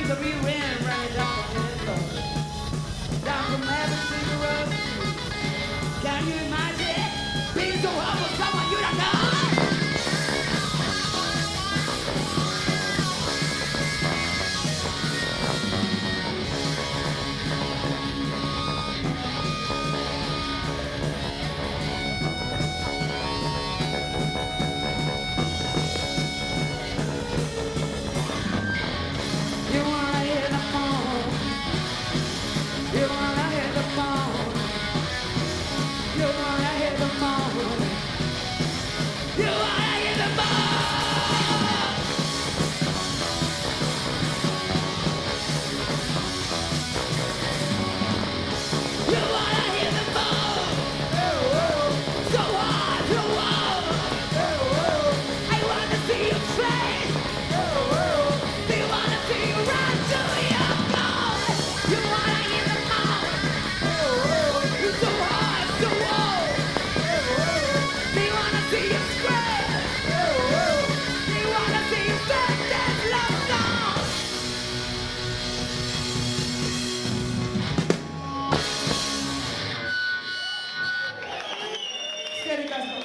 to be wind running down the window. Down from heaven to the road. Can you imagine being so humble, someone you don't know? You wanna hear the phone? You wanna hear the phone? You wanna hear the phone? You wanna hear the phone? You wanna hear the phone? So hard to walk. I wanna see you trace. They wanna see you run to your goal. You wanna hear the phone? It's so hard to walk. They wanna see you scream. They wanna see you stand that love song. Scary guys.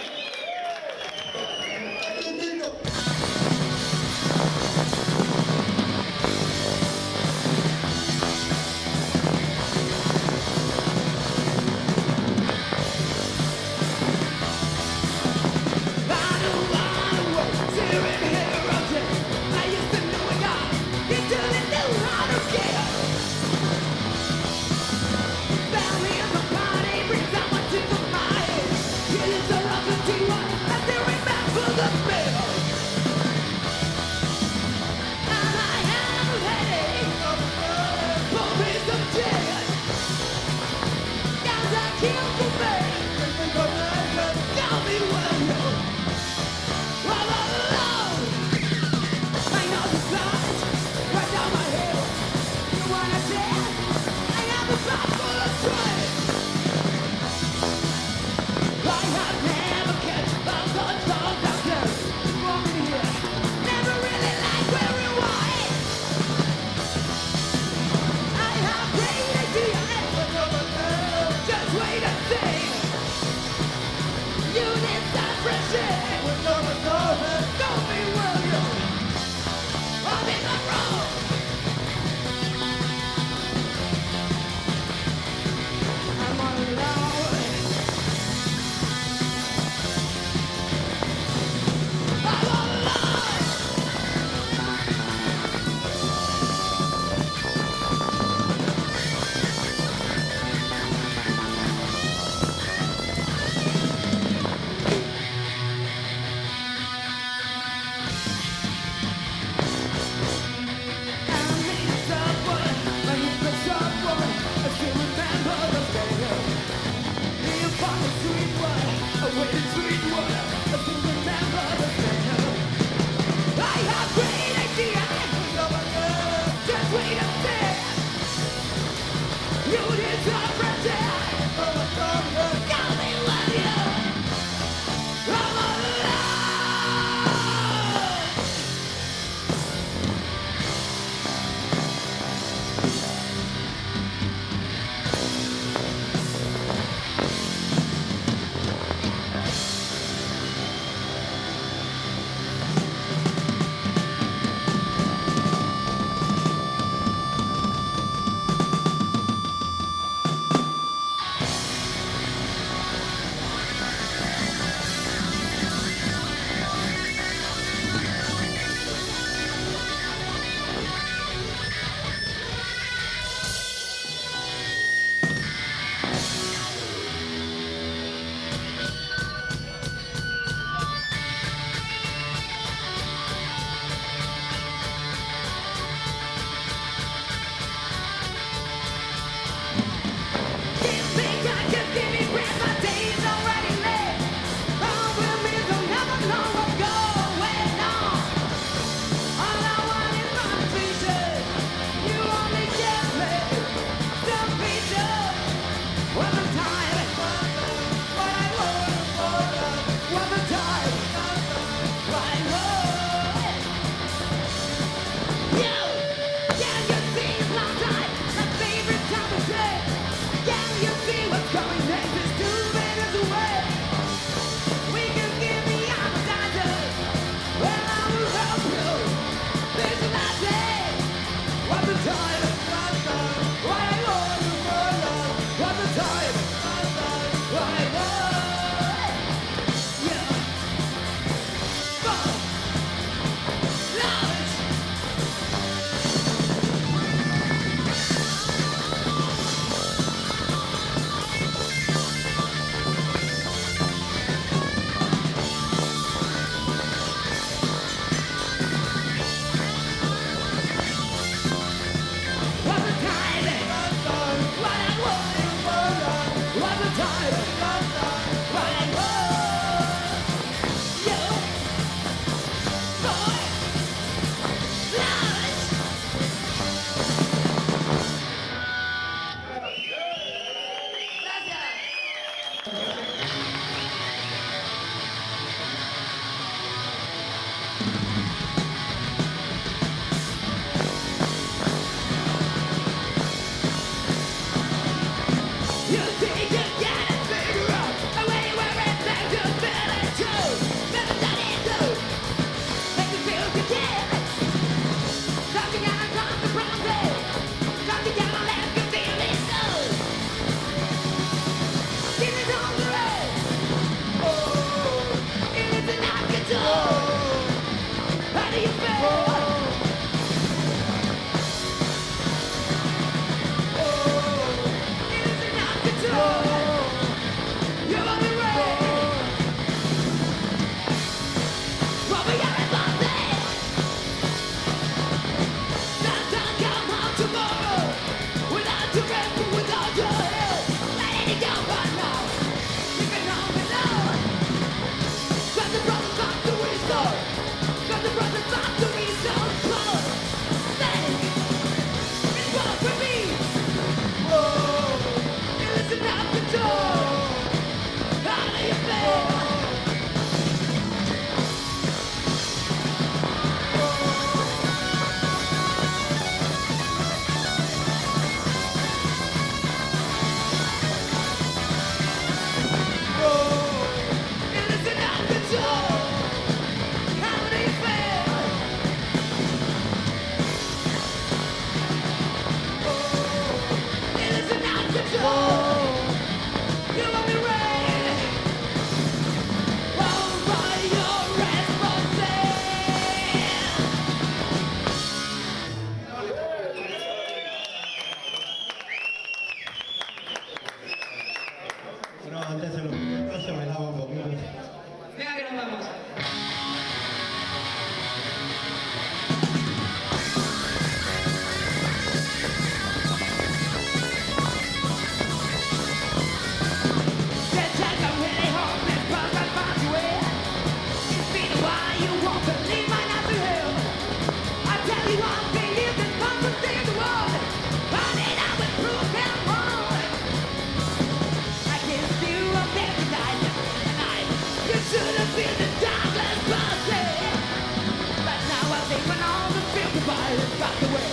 silence got the way.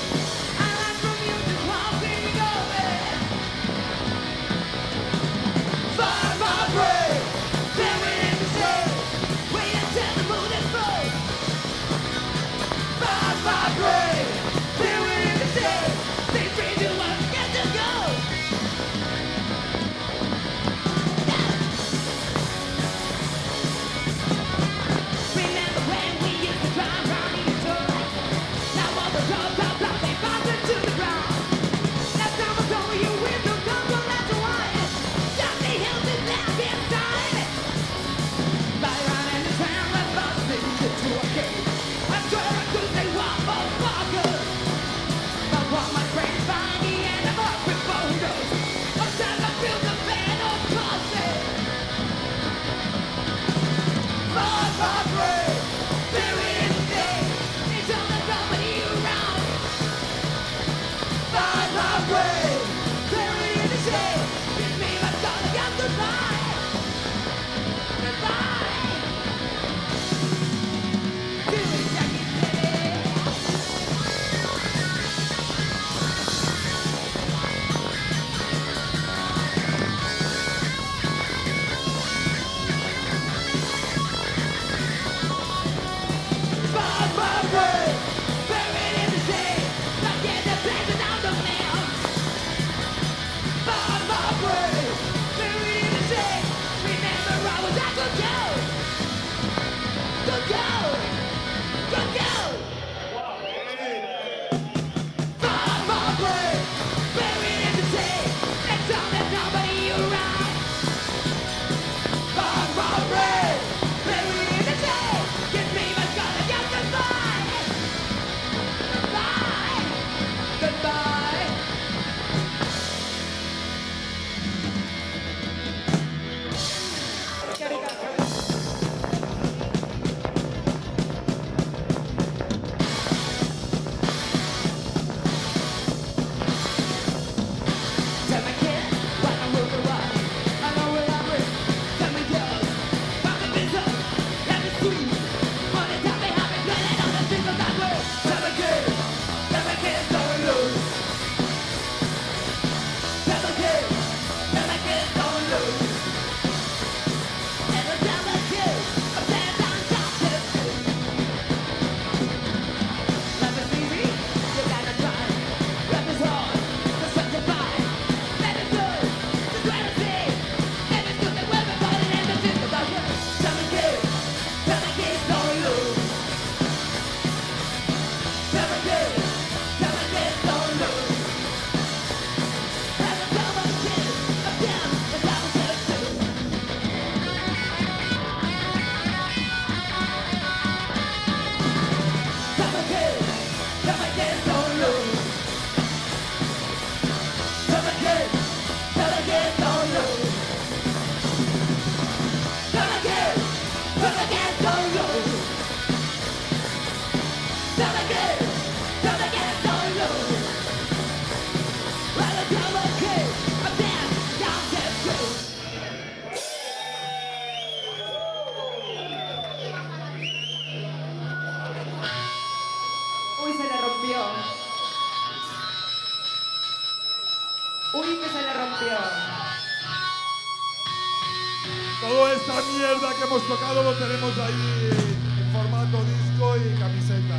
I like from you to walking away. Find my way, buried in the shade. Wait until the moon is full. Find my way, buried in the shade. They free to us, get to go. Remember when we used to drive round each other? Now all the roads are blocked, they bouncing to the ground. Last time I told you we don't come from left to right. Johnny Hills is left inside. Fly around in the tram, let's not sing it to a game. I swear I could say one more fucker. But what my friends find me and I'm up with photos. I'm trying to build a band of pussy. Find my way, buried in the day. It's all the company around. Find my way, buried in the shade. It's me, my son, got goodbye. Goodbye. Do it, Jackie City. Find my way, buried in the shade. Not get the place without the mail. Find my way, buried in the shade. Remember I was at good go. Good go. Good go. Find my way, buried in the shade. Next time there's nobody around. Find my way, buried in the shade. Give me my gun and just goodbye. Goodbye. Goodbye. Tell me kid, what I'm moving right. I know where I'm with. Tell me girls, what the business. Let me see. Money tell me how we planning on the business that way. Tell me kid, don't lose. Tell me kid, don't lose. And the tell me kid, I'm dead on top of it. Life is easy, you gotta try. Life is hard, there's such a fight. Let it go, just let it see. Let it do the work of all and the things that way. Tell me kid, don't lose. Tell me kid, don't lose. And the tell me kid, I'm down without a too. Tell me kid, don't lose. Tell me kid, don't lose. Tell me kid, don't lose. Tell me kid, don't lose. Well, the tell me kid, I'm down too. Uy, se le rompió. Uy, que se le rompió. Toda esta mierda que hemos tocado lo tenemos ahí en formato disco y camiseta.